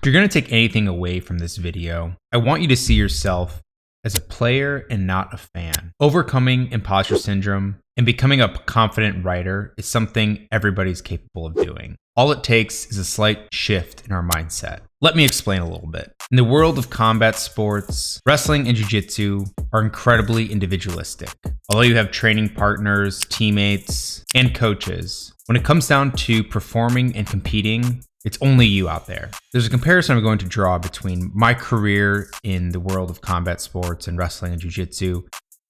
If you're going to take anything away from this video, I want you to see yourself as a player and not a fan. Overcoming imposter syndrome and becoming a confident writer is something everybody's capable of doing. All it takes is a slight shift in our mindset. Let me explain a little bit. In the world of combat sports, wrestling and jiu-jitsu are incredibly individualistic. Although you have training partners, teammates, and coaches, when it comes down to performing and competing, it's only you out there. There's a comparison I'm going to draw between my career in the world of combat sports and wrestling and jiu-jitsu,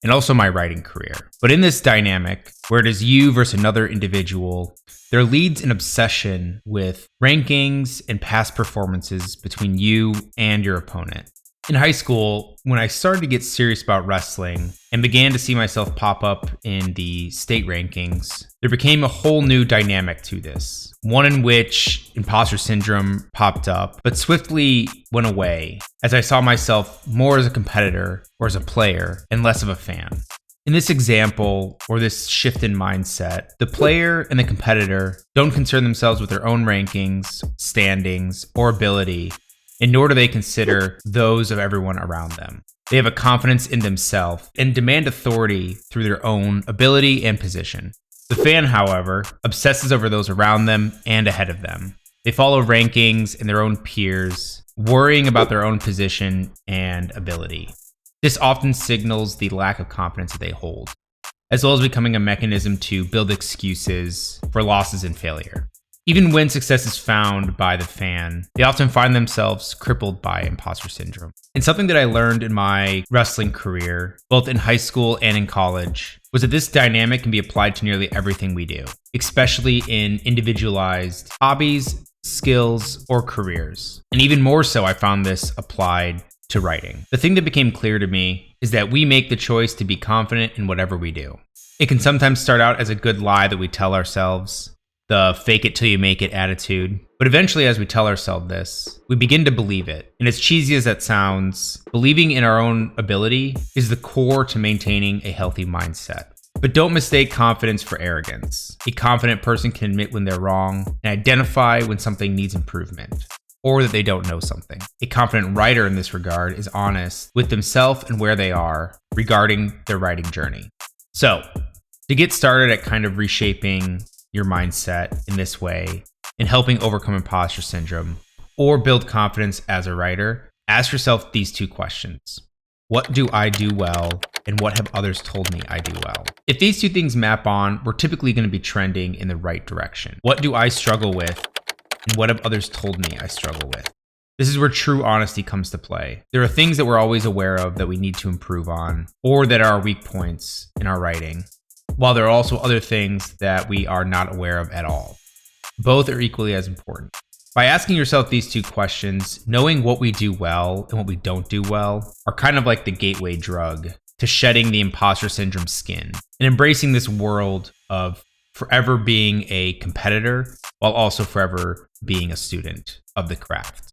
and also my writing career. But in this dynamic, where it is you versus another individual, there leads an obsession with rankings and past performances between you and your opponent. In high school, when I started to get serious about wrestling and began to see myself pop up in the state rankings, there became a whole new dynamic to this. One in which imposter syndrome popped up, but swiftly went away as I saw myself more as a competitor or as a player and less of a fan. In this example, or this shift in mindset, the player and the competitor don't concern themselves with their own rankings, standings, or ability, and nor do they consider those of everyone around them. They have a confidence in themselves and demand authority through their own ability and position. The fan, however, obsesses over those around them and ahead of them. They follow rankings and their own peers, worrying about their own position and ability. This often signals the lack of confidence that they hold, as well as becoming a mechanism to build excuses for losses and failure. Even when success is found by the fan, they often find themselves crippled by imposter syndrome. And something that I learned in my wrestling career, both in high school and in college, was that this dynamic can be applied to nearly everything we do, especially in individualized hobbies, skills, or careers. And even more so, I found this applied to writing. The thing that became clear to me is that we make the choice to be confident in whatever we do. It can sometimes start out as a good lie that we tell ourselves, the fake it till you make it attitude. But eventually, as we tell ourselves this, we begin to believe it. And as cheesy as that sounds, believing in our own ability is the core to maintaining a healthy mindset. But don't mistake confidence for arrogance. A confident person can admit when they're wrong and identify when something needs improvement, or that they don't know something. A confident writer in this regard is honest with themselves and where they are regarding their writing journey. So, to get started at kind of reshaping your mindset in this way and helping overcome imposter syndrome or build confidence as a writer, ask yourself these two questions. What do I do well, and what have others told me I do well? If these two things map on, we're typically going to be trending in the right direction. What do I struggle with, and what have others told me I struggle with? This is where true honesty comes to play. There are things that we're always aware of that we need to improve on, or that are weak points in our writing, while there are also other things that we are not aware of at all. Both are equally as important. By asking yourself these two questions, knowing what we do well and what we don't do well are kind of like the gateway drug to shedding the imposter syndrome skin and embracing this world of forever being a competitor while also forever being a student of the craft.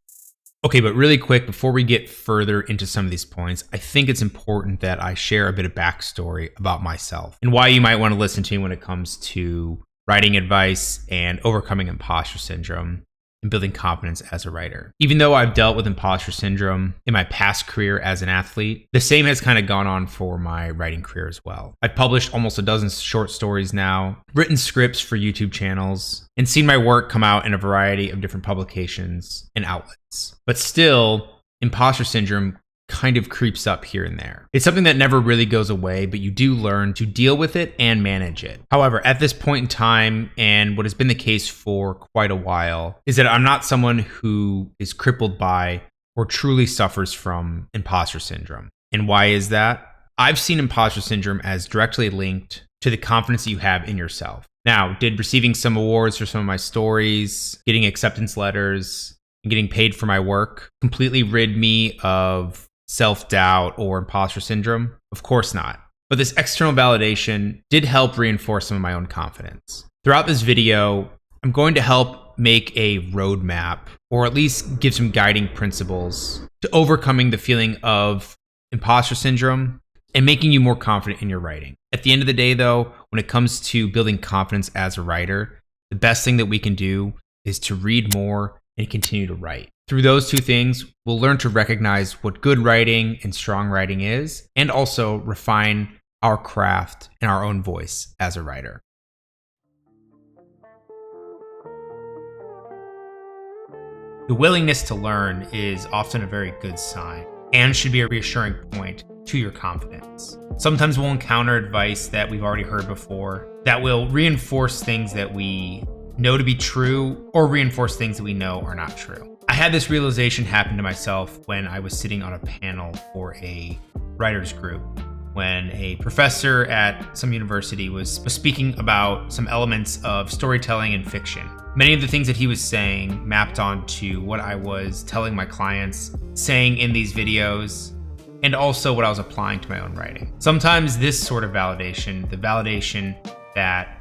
Okay, but really quick, before we get further into some of these points, I think it's important that I share a bit of backstory about myself and why you might want to listen to me when it comes to writing advice and overcoming imposter syndrome and building confidence as a writer. Even though I've dealt with imposter syndrome in my past career as an athlete, the same has kind of gone on for my writing career as well. I've published almost a dozen short stories now, written scripts for YouTube channels, and seen my work come out in a variety of different publications and outlets. But still, imposter syndrome kind of creeps up here and there. It's something that never really goes away, but you do learn to deal with it and manage it. However, at this point in time, and what has been the case for quite a while, is that I'm not someone who is crippled by or truly suffers from imposter syndrome. And why is that? I've seen imposter syndrome as directly linked to the confidence that you have in yourself. Now, did receiving some awards for some of my stories, getting acceptance letters, and getting paid for my work completely rid me of self-doubt or imposter syndrome? Of course not. But this external validation did help reinforce some of my own confidence. Throughout this video, I'm going to help make a roadmap, or at least give some guiding principles to overcoming the feeling of imposter syndrome and making you more confident in your writing. At the end of the day, though, when it comes to building confidence as a writer, the best thing that we can do is to read more and continue to write. Through those two things, we'll learn to recognize what good writing and strong writing is, and also refine our craft and our own voice as a writer. The willingness to learn is often a very good sign and should be a reassuring point to your confidence. Sometimes we'll encounter advice that we've already heard before that will reinforce things that we know to be true or reinforce things that we know are not true. I had this realization happen to myself when I was sitting on a panel for a writers group, when a professor at some university was speaking about some elements of storytelling and fiction. Many of the things that he was saying mapped onto what I was telling my clients, saying in these videos, and also what I was applying to my own writing. Sometimes this sort of validation, the validation that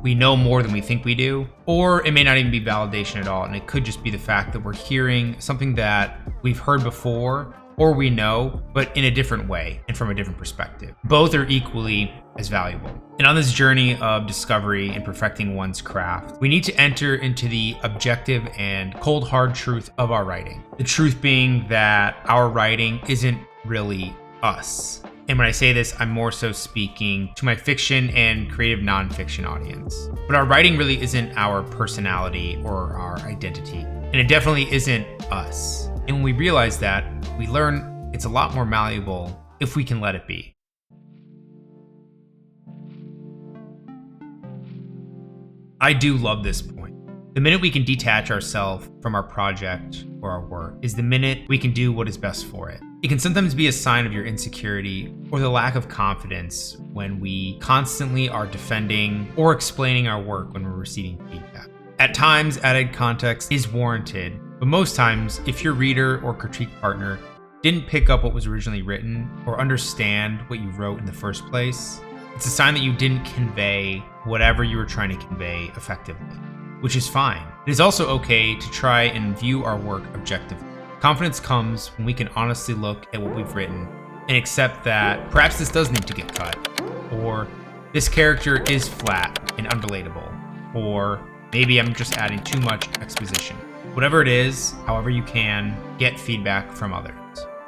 we know more than we think we do, or it may not even be validation at all, and it could just be the fact that we're hearing something that we've heard before or we know, but in a different way and from a different perspective. Both are equally as valuable. And on this journey of discovery and perfecting one's craft, we need to enter into the objective and cold hard truth of our writing. The truth being that our writing isn't really us. And when I say this, I'm more so speaking to my fiction and creative nonfiction audience. But our writing really isn't our personality or our identity. And it definitely isn't us. And when we realize that, we learn it's a lot more malleable if we can let it be. I do love this point. The minute we can detach ourselves from our project or our work is the minute we can do what is best for it. It can sometimes be a sign of your insecurity or the lack of confidence when we constantly are defending or explaining our work when we're receiving feedback. At times, added context is warranted, but most times, if your reader or critique partner didn't pick up what was originally written or understand what you wrote in the first place, it's a sign that you didn't convey whatever you were trying to convey effectively, which is fine. It is also okay to try and view our work objectively. Confidence comes when we can honestly look at what we've written and accept that perhaps this does need to get cut, or this character is flat and unrelatable, or maybe I'm just adding too much exposition. Whatever it is, however you can, get feedback from others.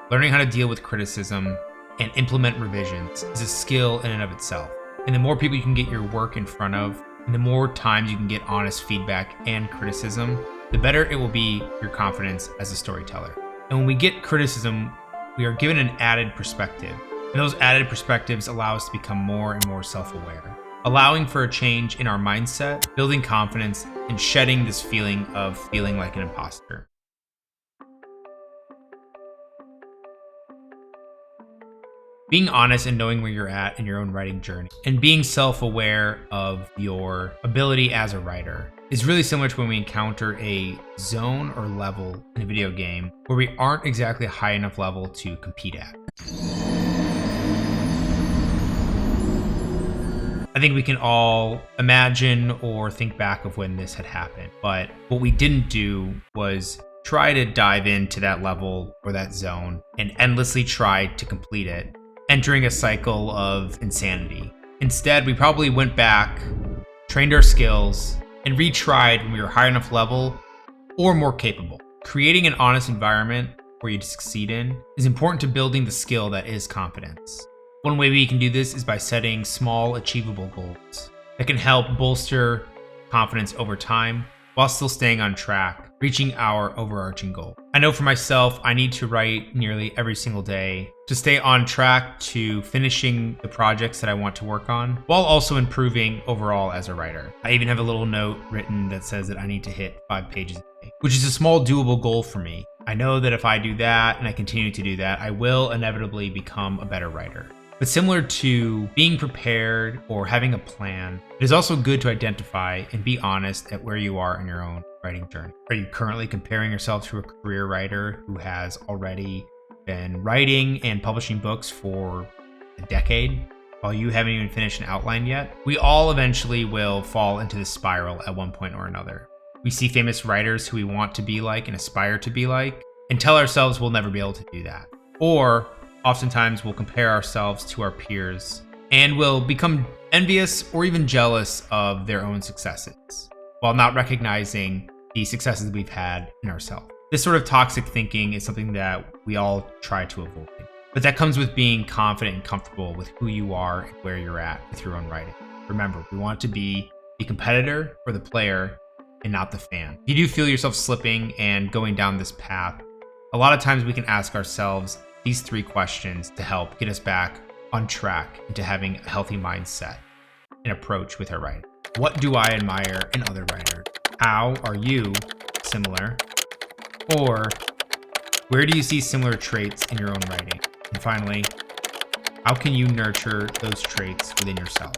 Learning how to deal with criticism and implement revisions is a skill in and of itself. And the more people you can get your work in front of, and the more times you can get honest feedback and criticism, the better it will be your confidence as a storyteller. And when we get criticism, we are given an added perspective. And those added perspectives allow us to become more and more self-aware, allowing for a change in our mindset, building confidence, and shedding this feeling of feeling like an imposter. Being honest and knowing where you're at in your own writing journey, and being self-aware of your ability as a writer is really similar to when we encounter a zone or level in a video game where we aren't exactly a high enough level to compete at. I think we can all imagine or think back of when this had happened, but what we didn't do was try to dive into that level or that zone and endlessly try to complete it, entering a cycle of insanity. Instead, we probably went back, trained our skills, and retried when we were high enough level or more capable. Creating an honest environment where you succeed in is important to building the skill that is confidence. One way we can do this is by setting small, achievable goals that can help bolster confidence over time while still staying on track, reaching our overarching goal. I know for myself, I need to write nearly every single day to stay on track to finishing the projects that I want to work on, while also improving overall as a writer. I even have a little note written that says that I need to hit 5 pages a day, which is a small doable goal for me. I know that if I do that and I continue to do that, I will inevitably become a better writer. But similar to being prepared or having a plan, it is also good to identify and be honest at where you are in your own writing journey. Are you currently comparing yourself to a career writer who has already been writing and publishing books for a decade while you haven't even finished an outline yet? We all eventually will fall into this spiral at one point or another. We see famous writers who we want to be like and aspire to be like, and tell ourselves we'll never be able to do that. Or oftentimes we'll compare ourselves to our peers and will become envious or even jealous of their own successes, while not recognizing the successes we've had in ourselves. This sort of toxic thinking is something that we all try to avoid. But that comes with being confident and comfortable with who you are and where you're at with your own writing. Remember, we want to be the competitor or the player and not the fan. If you do feel yourself slipping and going down this path, a lot of times we can ask ourselves these 3 questions to help get us back on track into having a healthy mindset and approach with our writing. What do I admire in other writers? How are you similar? Or where do you see similar traits in your own writing? And finally, how can you nurture those traits within yourself?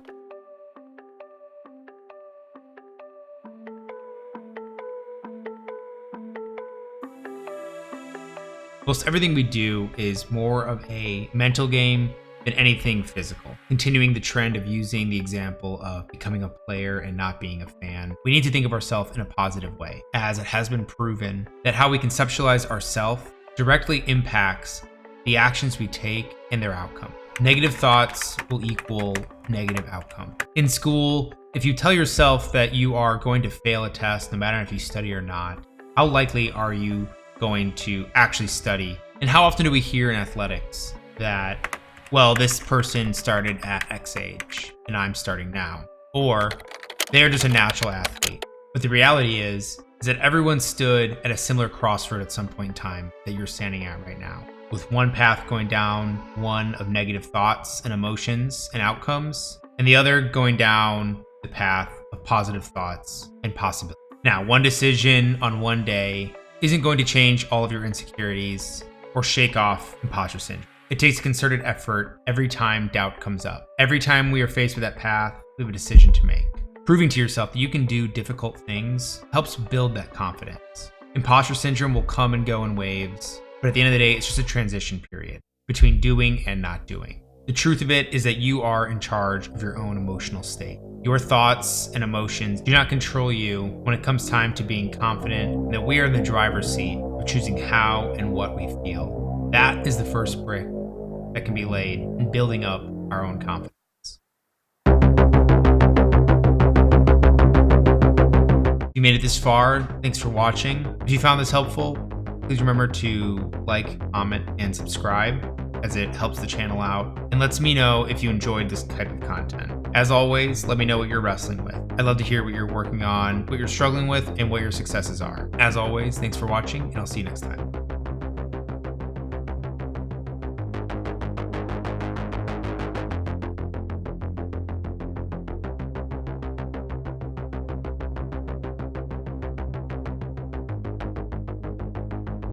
Most everything we do is more of a mental game than anything physical. Continuing the trend of using the example of becoming a player and not being a fan, we need to think of ourselves in a positive way, as it has been proven that how we conceptualize ourselves directly impacts the actions we take and their outcome. Negative thoughts will equal negative outcome. In school, if you tell yourself that you are going to fail a test no matter if you study or not, how likely are you going to actually study? And how often do we hear in athletics that, well, this person started at X age and I'm starting now, or they're just a natural athlete? But the reality is that everyone stood at a similar crossroad at some point in time that you're standing at right now, with one path going down one of negative thoughts and emotions and outcomes, and the other going down the path of positive thoughts and possibility. Now, one decision on one day isn't going to change all of your insecurities or shake off imposter syndrome. It takes concerted effort every time doubt comes up. Every time we are faced with that path, we have a decision to make. Proving to yourself that you can do difficult things helps build that confidence. Imposter syndrome will come and go in waves, but at the end of the day, it's just a transition period between doing and not doing. The truth of it is that you are in charge of your own emotional state. Your thoughts and emotions do not control you when it comes time to being confident, and that we are in the driver's seat of choosing how and what we feel. That is the first brick that can be laid in building up our own confidence. If you made it this far, thanks for watching. If you found this helpful, please remember to like, comment, and subscribe, as it helps the channel out and lets me know if you enjoyed this type of content. As always, let me know what you're wrestling with. I'd love to hear what you're working on, what you're struggling with, and what your successes are. As always, thanks for watching, and I'll see you next time.